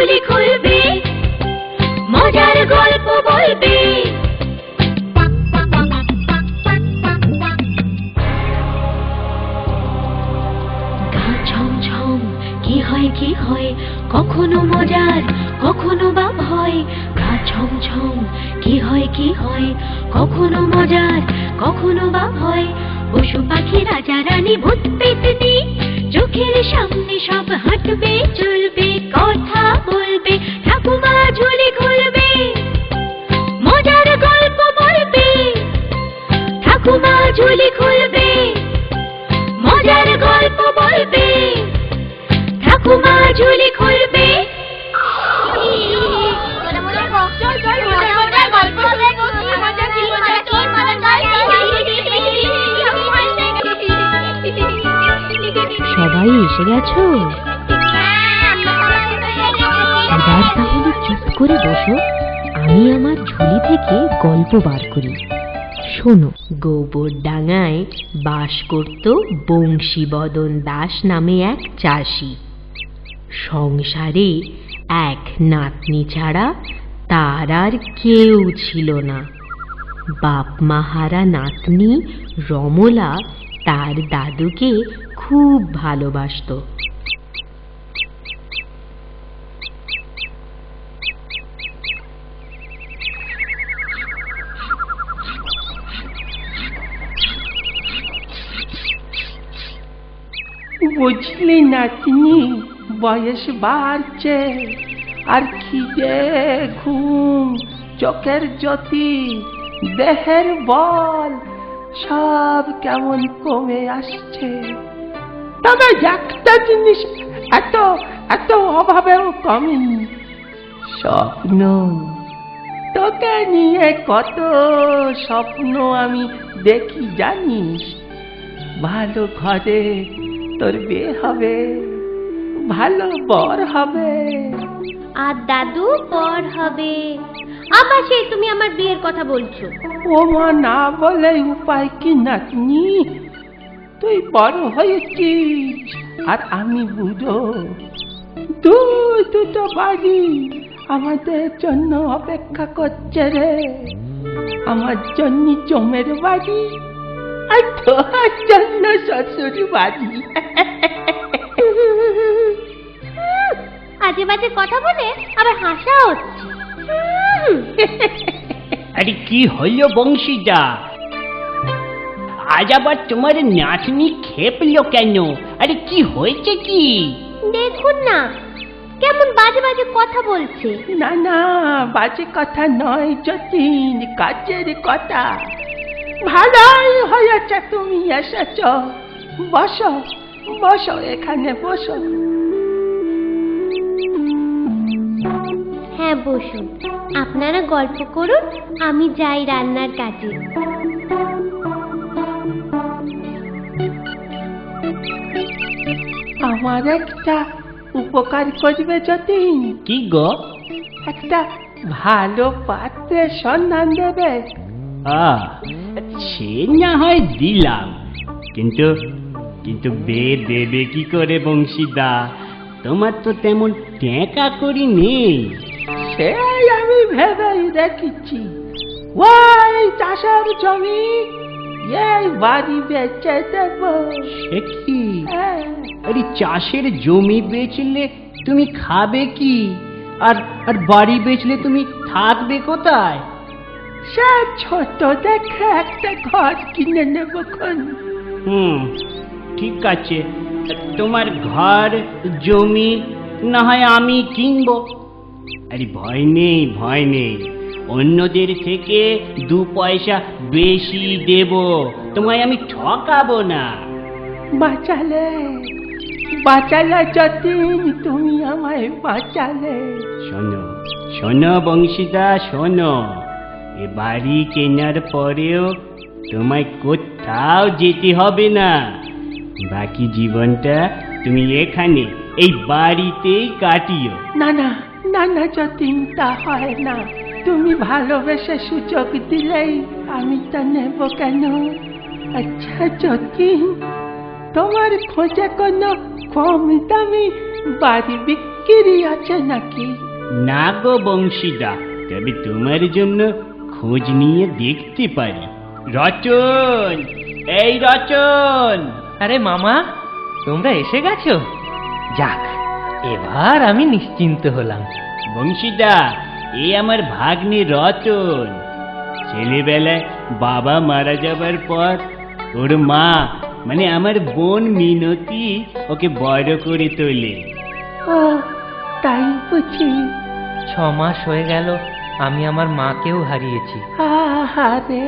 ঝুলি খুলবে, মজার গল্প বলবে। গা ছমছম কি হয় কি হয়, কখনো মজার কখনো বা ভয়। গা ছমছম কি হয় কি হয়, কখনো মজার কখনো বা ভয়। পশু পাখি রাজা রানী ভূত পেতনি চোখের সামনে সব হাঁটবে চলবে, কথা বলবে, ঠাকুমা ঝুলি খুলবে, মজার গল্প বলবে। ঠাকুমা ঝুলি খুলবে, মজার গল্প বলবে। ঠাকুমা ঝুলি খুলবে। সবাই এসে গেছো? এবার তাহলে চুপ করে বসো, আমি আমার ঝুলি থেকে গল্প বার করি। শোনো, গোবরডাঙ্গায় বাস করত বংশীবদন দাস নামে এক চাষি। সংসারে এক নাতনি ছাড়া তার আর কেউ ছিল না। বাপ মাহারা নাতনি রমলা তার দাদুকে খুব ভালোবাসত। বুঝলি নাতনি, বয়স বাড়ছে, আর খিদে, ঘুম, চোখের জ্যোতি, দেহের বল সব কেমন কমে আসছে। তবে একটা জিনিস এত এত অভাবেও কমেনি, স্বপ্ন। তোকে নিয়ে কত স্বপ্ন আমি দেখি জানিস। ভালো ঘরে তোর বিয়ে হবে, ভালো বর হবে, আর দাদু বর হবে। আবার সেই তুমি আমার বিয়ের কথা বলছো। ও মা, না বলে উপায় কি নাতনি? তুই বড় হয়েছিস আর আমি বুড়ো। দুটো বাড়ি আমাদের জন্য অপেক্ষা করছে রে। আমার জন্য জমের বাড়ি, আর তোর জন্য শ্বশুর বাড়ি। আজে বাজে কথা বলে আবার হাসা হচ্ছে। আরে কি হলো বংশীদা, আজ আবার তোমার নাতনি খেপলো কেন? আরে কি হয়েছে কি? দেখুন না কেমন বাজে বাজে কথা বলছে। না না, বাজে কথা নয় যতীন, কাজের কথা। ভালোই হয়েছে তুমি এসেছ। বসো বসো, এখানে বসো। হ্যাঁ বসুন, আপনারা গল্প করুন, আমি যাই রান্নার কাজে। আমার একটা উপকার করবে যতীন। কি গো? একটা ভালো পাত্রের সন্ধান দেবে। সে না হয় দিলাম, কিন্তু কিন্তু বিয়ে দেবে কি করে বংশীদা? তোমার তো তেমন টেকা করি নেই। সেই আমি ভেবেই রেখেছি, ওই চাষের জমি এই বাড়ি বেচে দেব। সে কি? আরে চাষের জমি বেচলে তুমি খাবে কি? আর আর বাড়ি বেচলে তুমি থাকবে কোথায়? সে ছোট দেখে একটা ঘর কিনে নেব খন। ঠিক আছে, তোমার ঘর জমি না হয় আমি কিনবো। আরে ভয় নেই ভয় নেই, অন্যদের থেকে 2 পয়সা বেশি দেব, তোমায় আমি ঠকাবো না। বাঁচালে বাঁচালে যতীন, তুমি আমায় বাঁচালে। শোনো শোনো বংশীদা শোনো, এ বাড়ি কেনার পরেও তোমায় কোথাও যেতে হবে না। বাকি জীবনটা তুমি এখানে এই বাড়িতেই কাটিও। না না না না যতীন, তা হয় না। তুমি ভালোবেসে সুযোগ দিলেই আমি তা নেব কেন? আচ্ছা যতীন, তোমার খোঁজে কোনো কম দামি বাড়ি বিক্রি বিক্রি আছে নাকি? না গো বংশীদা, তবে তোমার জন্য খোঁজ নিয়ে দেখতে পারি। রতন, এই রতন! আরে মামা, তোমরা এসে গেছো? যাক, এবার আমি নিশ্চিন্ত হলাম। বংশীদা, এই আমার ভাগ্নে রতন। ছেলেবেলায় বাবা মারা যাবার পর ওর মা মানে আমার বোন মিনতি ওকে বড় করে তোলে। ও তাই বুঝি? 6 মাস হয়ে গেল আমি আমার মাকেও হারিয়েছি। আহারে,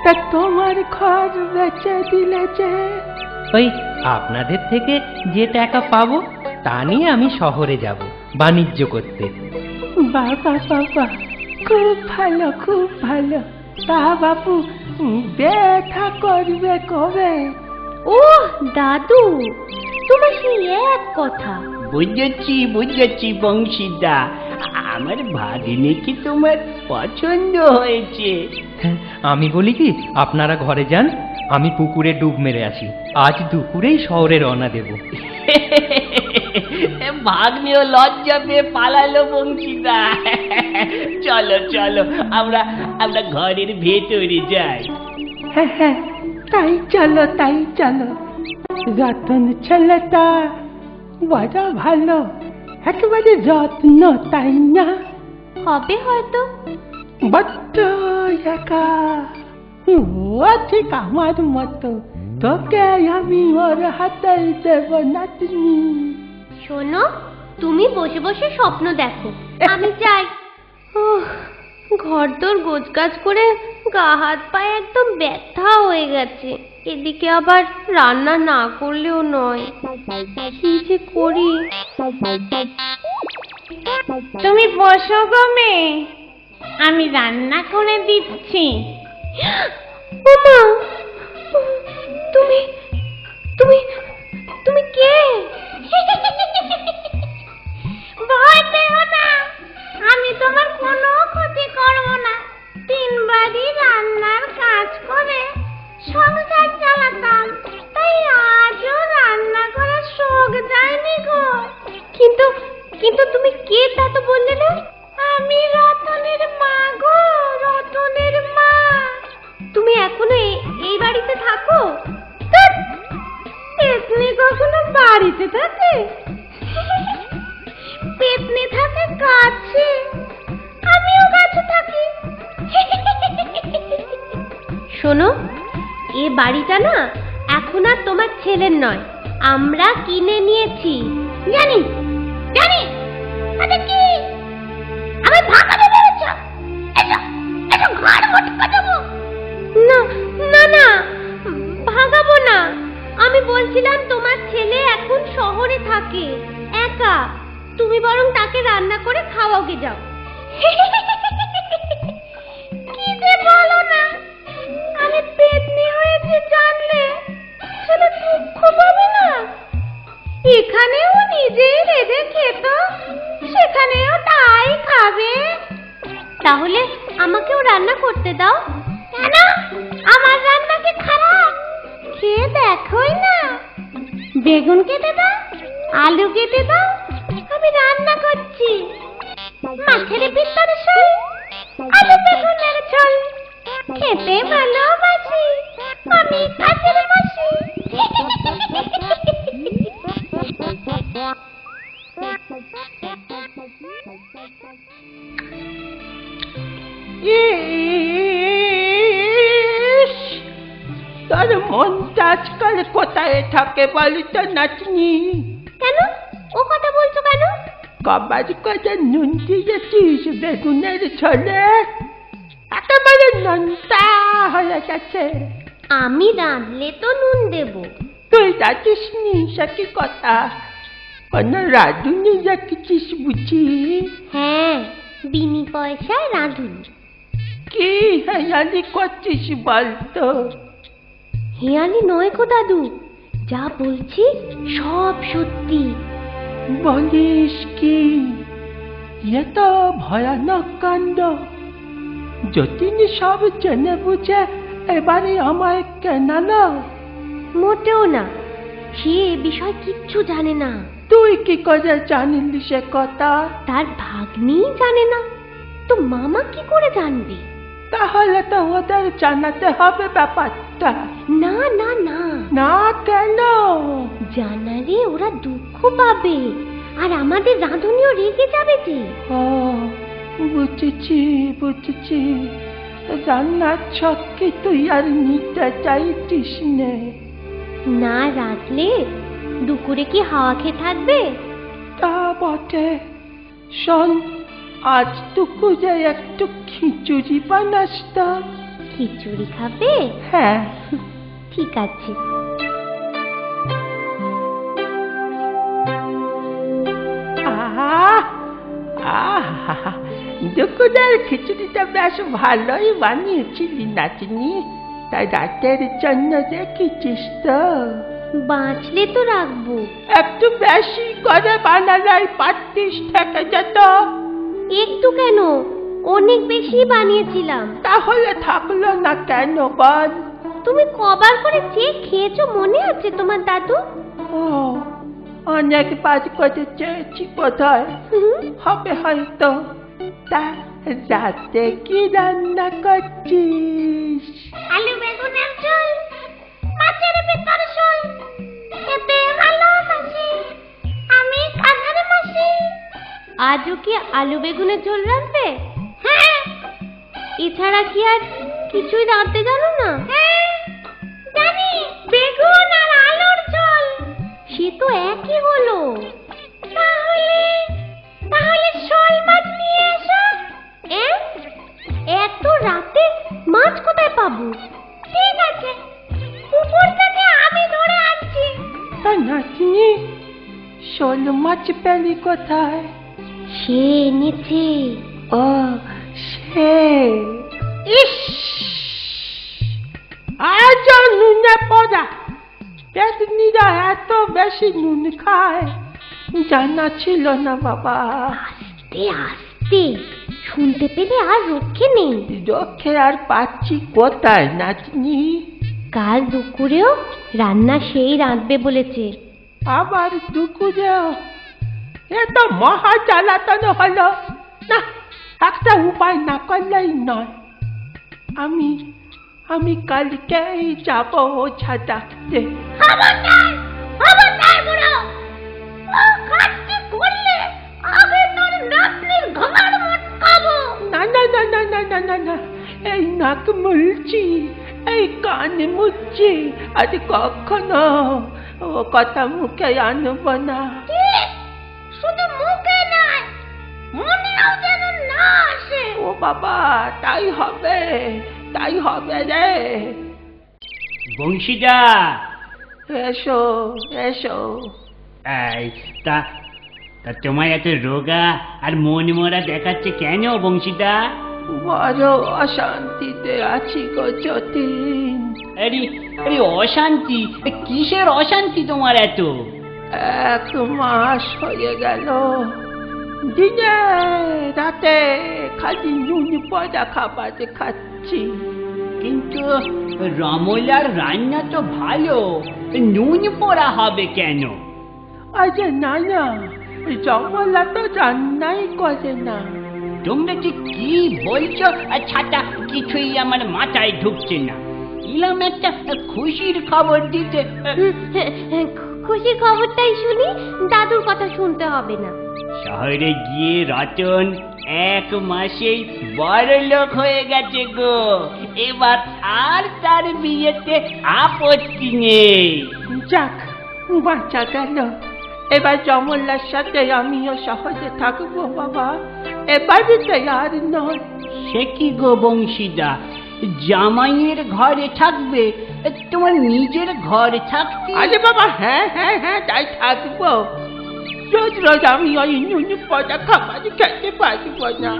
তা তোমার ঘর বেচে দিলে যে? ওই আপনাদের থেকে যে টাকা পাবো তা নিয়ে আমি শহরে যাব বাণিজ্য করতে। বাবা বাবা, খুব ভালো খুব ভালো। তা বাবু ব্যথা করবে কবে? ও দাদু, তোমার সেই এক কথা। বুঝেছি বংশীদা, আমার ভাগ্নেকে তোমার পছন্দ হয়েছে। আমি বলি কি, আপনারা ঘরে যান, আমি পুকুরে ডুব মেরে আসি। আজ দুপুরেই শহরে রওনা দেব। ভাগ্নেও লজ্জা পেয়ে পালালো বংশীদা। চলো চলো, আমরা ঘরের ভেতরে যাই। হ্যাঁ হ্যাঁ, তাই চলো তাই চলো। রতন ছেলেটা বড় ভালো, একেবারে যত্ন, তাই না? হবে হয়তো। বড্ড একা, ও ঠিক আমার মতো। তোকে আমি ওর হাতে দেব নাতনি। শোনো, তুমি বসে বসে স্বপ্ন দেখো, আমি যাই। ঘর তোর গোছগাছ করে গা হাত পায়ে একদম ব্যথা হয়ে গেছে। এদিকে আবার রান্না না করলেও নয়, কি যে করি। তুমি বসো গো মেয়ে, আমি রান্না করে দিচ্ছি। ওমা, তুমি তুমি তুমি কে? ভয় পেও না, আমি তোমার কোনো ক্ষতি করব না। 3 বাড়ি রান্নার কাজ করে সংসার চালাতাম, তাই আজও রান্না করার শখ যায়নি গো। কিন্তু কিন্তু তুমি কে তা তো বললে না? আমি রতনের মা গো, রতনের মা। তুমি এখনো এই বাড়িতে থাকো? পেতনি কখনো বাড়িতে থাকে? পেতনি থাকে গাছে, আমিও গাছে থাকি। শোনো, এ বাড়িটা না এখন আর তোমার ছেলের নয়, আমরা কিনে নিয়েছি। জানি জানি, আরে কি আমি ভাগাবে ভেবেছ? এসো এসো, ঘর মোটকা দেবো। না না না, ভাগাবো না। আমি বলছিলাম তোমার ছেলে এখন শহরে থাকে একা, তুমি বরং তাকে রান্না করে খাওয়াকে যাও। কি যে বলো না, আমি পেতনি হয়েছি জানলে ছেলে দুঃখ পাবে না? এখানেও নিজেই রেঁধে খেত, সেখানেও তাই খাবে। তাহলে আমাকেও রান্না করতে দাও। কেন? আমার রান্না কি খারাপ? খেয়ে দেখোই না। বেগুন কেটে দাও, আলু কেটে দাও, আমি রান্না করছি। মাছের ভিতরে ঝোল, আলু বেগুনের ঝোল, খেতে ভালোবাসি আমি কাছের মাসি। তোর মনটা আজকাল কোথায় থাকে বলি তো নাতনি? কেন? ও কথা বলছো কেন? কবার করে নুন দিয়েছিস বেগুনের ঝোলে, একেবারে নোনতা হয়ে গেছে। আমি রাঁধলে তো নুন দেব। তুই রাখিস নি, সে কি কথা? কোন রাঁধুনি রাখিছিস বুঝি? হ্যাঁ, বিনি পয়সায় রাঁধুনি। কি হেয়ালি করছিস বলতো? হেয়ালি নয় গো দাদু, যা বলছি সব সত্যি। বলিস কি? এ তো ভয়ানক কাণ্ড। যতীন সব জেনে বুঝে এবারে আমায় কেনালো? মোটেও না, সে এ বিষয় কিচ্ছু জানে না। তুই কি করে জানিলি সে কথা? তার ভাগ্নিই জানে না, তো মামা কি করে জানবে? তাহলে তো ওদের জানাতে হবে ব্যাপারটা। না না না, না কেন? জানালে ওরা দুঃখ পাবে, আর আমাদের রাঁধুনিও রেগে যাবে যে। ও বুঝেছি বুঝেছি, রান্নার ছককে তুই আর নিতে চাইছিস নে। না রাঁধলে দুপুরে কি হাওয়া খেয়ে থাকবে? তা বটে। শোন, আজ দুপুরে একটু খিচুড়ি বানাস তো। খিচুড়ি খাবে? হ্যাঁ। ঠিক আছে। দুপুরের খিচুড়িটা বেশ ভালোই বানিয়েছিলি নাতনি, তাই রাতের জন্য রেখেছিস তো? বাঁচলে তো রাখবো। একটু বেশি করে বানালাই পারতিস, থেকে যেত। একটু কেন, অনেক বেশি বানিয়েছিলাম। তাহলে থাকলো না কেন বল? তুমি কবার করে চেয়ে খেয়েছো মনে আছে তোমার দাদু? ও, অনেকবার করে চেয়েছি বোধহয়, হবে হয়তো। তা রাতে কি রান্না করছিস? আলু বেগুনের ঝোল, মাছের ভেতর ঝোল, খেতে ভালোবাসি আমি কাঁঠাল মাসি। আজও কি আলু বেগুনের ঝোল রাঁধবে? হ্যাঁ। এছাড়া কি আর কিছুই রাঁধতে জানো না? হ্যাঁ জানি, বেগুন আর আলুর ঝোল। সে তো একই হলো। তাহলে শোল মাছ নিয়ে এসো। এত রাতে মাছ কোথায় পাবো? ঠিক আছে, পুকুর থেকে আমি ধরে আনছি। তা নাতনি, শোল মাছ পেলি কোথায়? সে এনেছে। ও সে, ইস, আজ নুনে পড়া। পেতনিরা এত বেশি নুন খায়, জানা ছিল না বাবা। আস্তে আস্তে, শুনতে পেলে আর রক্ষে নেই। রক্ষে আর পাচ্ছি কোথায় নাতনি? কাল দুপুরেও রান্না সেই রাঁধবে বলেছে। আবার দুপুরেও? এ তো মহা জ্বালাতন হলো না। একটা উপায় না করলেই নয়। আমি কালকেই যাব ওঝা ডাকতে। খবরদার, খবরদার বুড়ো, ও কাজটি করলে আগে তোর নাতনির ঘাড় মটকাবো। না না না না না না না না, এই নাক মুলছি, এই কান মুচ্ছি, আজ কখনো ও কথা মুখে আনব না। ঠিক, শুধু মুখে নয়, মনেও যেন না আসে। ও বাবা, তাই হবে, তাই হবে রে। বংশীদা, এসো এসো। এই, তা তোমায় এত রোগা আর মন মরা দেখাচ্ছে কেন বংশীদা? বড় অশান্তিতে আছি গো যতীন। আরে আরে, অশান্তি? কিসের অশান্তি তোমার এত? 1 মাস হয়ে গেল, দিনে রাতে খালি নুন পয়দা খাবার খাচ্ছি। কিন্তু রমলার রান্না তো ভালো, নুন পোড়া হবে কেন? আরে না না, জমলা তো রান্নাই করে না। তোমরা যে কি বলছো ছাতা, কিছুই আমার মাথায় ঢুকছে না। এলাম একটা খুশির খবর দিতে। খুশির খবরটাই শুনি, দাদুর কথা শুনতে হবে না। শহরে গিয়ে রতন 1 মাসেই বড়লোক হয়ে গেছে গো। এবার আর তার বিয়েতে আপত্তি নেই। যাক, বাঁচা গেল। এবার জমলার সাথে আমিও সহজে থাকবো বাবা, এবারেতে আর নয়। সে কি গো বংশীদা, জামাইয়ের ঘরে থাকবে, তোমার নিজের ঘরে থাকতে? আরে বাবা, হ্যাঁ হ্যাঁ হ্যাঁ, তাই থাকবো। রোজ রোজ আমি ওই নুন পয়দা খাবার খেতে পারবো না।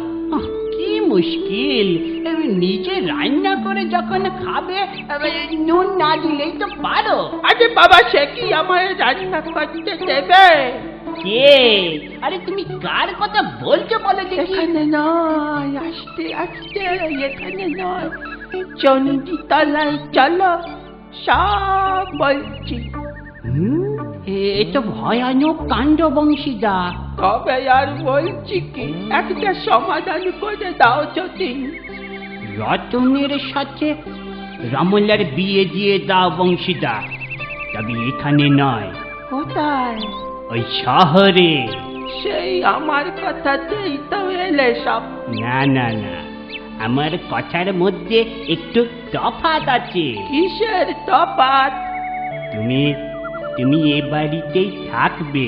কি মুশকিল, নিজে রান্না করে যখন খাবে, নুন না দিলেই তো পারো। আরে বাবা, সে কি আমার রান্না করতে দেবে? কে? আরে তুমি কার কথা বলছো বলো দেখি? এখানে নয়, আস্তে আস্তে, এখানে নয়, চণ্ডীতলায় চলো, সব বলছি। এ তো ভয়ানক কাণ্ড বংশীদা। তবে আর বলছি কি, একটা সমাধান করে দাও যতীন। রতনের সাথে রমলার বিয়ে দিয়ে দাও বংশীদা, তবে এখানে নয়, কোথায়? ওই শহরে। সেই আমার কথাতেই তো এলে সব। না না না, আমার কথার মধ্যে একটু তফাৎ আছে। কিসের তফাৎ? তুমি তুমি এ বাড়িতেই থাকবে।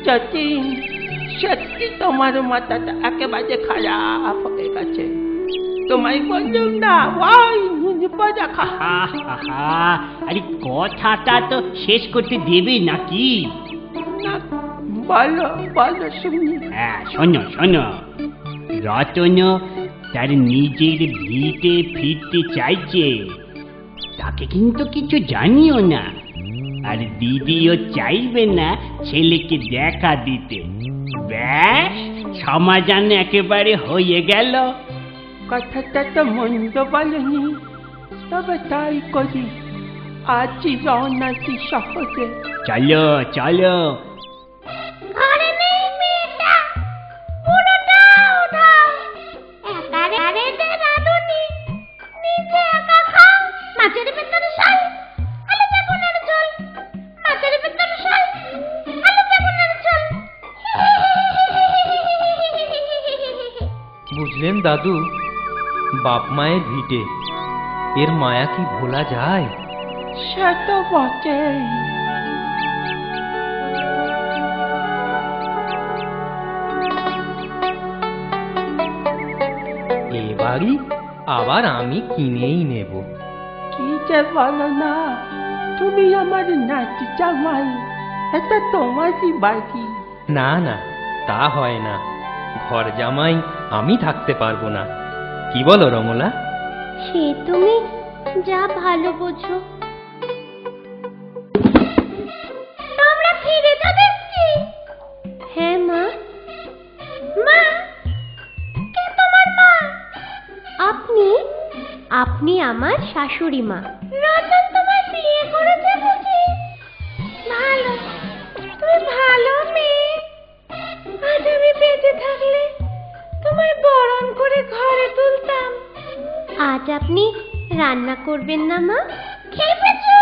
যতীন, সত্যি তোমার মাথাটা একেবারে খারাপ হয়ে গেছে। তোমায় বললুম না ওই নুন পজা খা। আরে কথাটা তো শেষ করতে দেবে নাকি? না, বলো বলো শুনি। হ্যাঁ, শোনো শোনো, রতন তার নিজের ভিটে ফিরতে চাইছে, তাকে কিন্তু কিছু জানিও না। আর দিদিও চাইবে না ছেলেকে দেখা দিতে। ব্যাস, সমাধান একেবারে হয়ে গেল। কথাটা তো মন্দ বলনি, তবে তাই করি। আজই রওনা দি শহরে। চলো চলো। ঘরে নেই মেয়েটা, পুরোটা উধাও। একারে যে রাঁধুনি, নিজে একা খাও। মাছের ভেতরে শাল, আলু বেগুনের ঝোল। মাছের ভেতরে শাল, আলু বেগুনের ঝোল। বুঝলেন দাদু, বাপ মায়ের ভিটে, এর মায়া কি ভোলা যায়? সে তো বটেই। এ বাড়ি আবার আমি কিনেই নেব। কি যে বলো না, তুমি আমার নাতি জামাই, এটা তোমারই বাড়ি। না না, তা হয় না। ঘর জামাই আমি থাকতে পারবো না। কি বলো রমলা? সে তুমি যা ভালো বোঝো। তোমরা ফিরে তো দেখছি। হ্যাঁ মা। মা, কে তোমার মা? আপনি আপনি আমার শাশুড়ি মা। রতন তোমার বিয়ে করেছে বুঝি? ভালো, তুমি ভালো মেয়ে। আজ আমি বেঁচে থাকলে তোমায় বরণ করে ঘরে তুলতাম। আজ আপনি রান্না করবেন না মা? খেপেছো?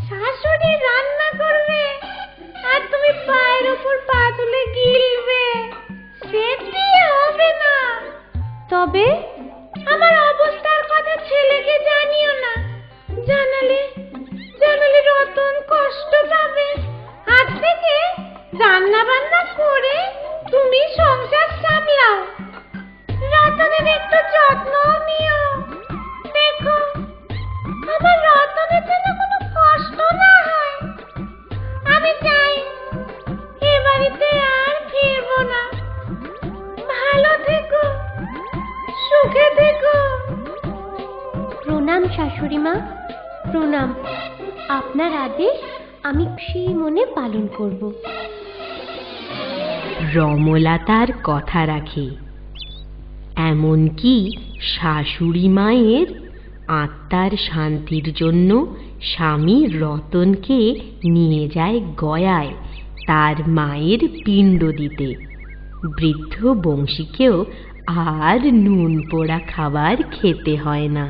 শাশুড়ি রান্না করবে আর তুমি পায়ের উপর পা তুলে গিলবে, সেটি হবে না। তবে আমার অবস্থার কথা ছেলেকে জানিও না। জানালে রতন কষ্ট পাবে। আজ থেকে রান্না বান্না করে তুমি সংসার সামলাও। রতনের একটু যত্ন নিও। দেখো, আমার রতনের যেন কোনো কষ্ট না হয়। আমি চাই এ বাড়িতে আর ফিরবো না। ভালো থেকো, সুখে থেকো। প্রণাম শাশুড়ি মা, প্রণাম। আপনার আদেশ আমি সেই মনে পালন করব। রমলা তার কথা রাখে, এমনকি শাশুড়ি মায়ের আত্মার শান্তির জন্য স্বামী রতনকে নিয়ে যায় গয়ায় তার মায়ের পিণ্ড দিতে। বৃদ্ধ বংশীকেও আর নুন পোড়া খাবার খেতে হয় না।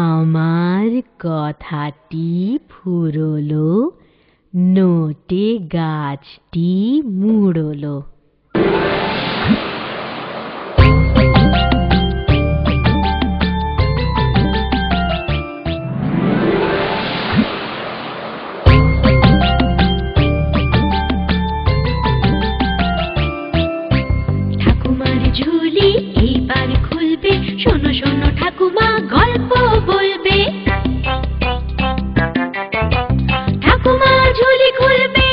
আমার কথাটি ফুরলো, নোটে গাছটি মুড়লো। ঠাকুমার ঝুলি এইবার খুলবে, শোনো শোনো ঠাকুমা গল্প বলবে। ঠাকুমা ঝুলি খুলবে,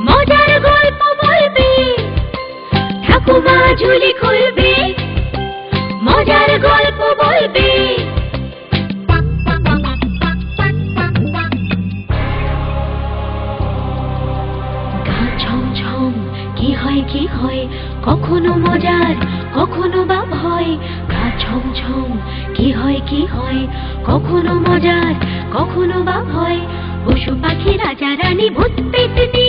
মজার গল্প বলবে। ঠাকুমা ঝুলি খুলবে, মজার গল্প বলবে। গা ছমছম কি হয় কি হয়, কখনো মজার কখনো বা ভয়। গা ছমছম কি হয় কি হয়, কখনো মজার কখনো বা ভয়। পশু পাখি রাজা রানী ভূত পেতনি,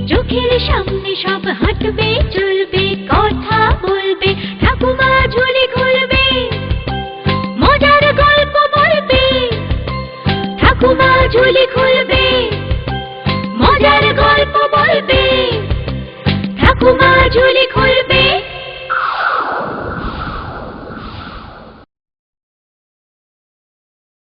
চোখের সামনে সব হাঁটবে চলবে, কথা বলবে, ঠাকুমা ঝুলি খুলবে, মজার গল্প বলবে, ঠাকুমা ঝুলি খুলবে, মজার গল্প বলবে, ঠাকুমা ঝুলি খুলবে।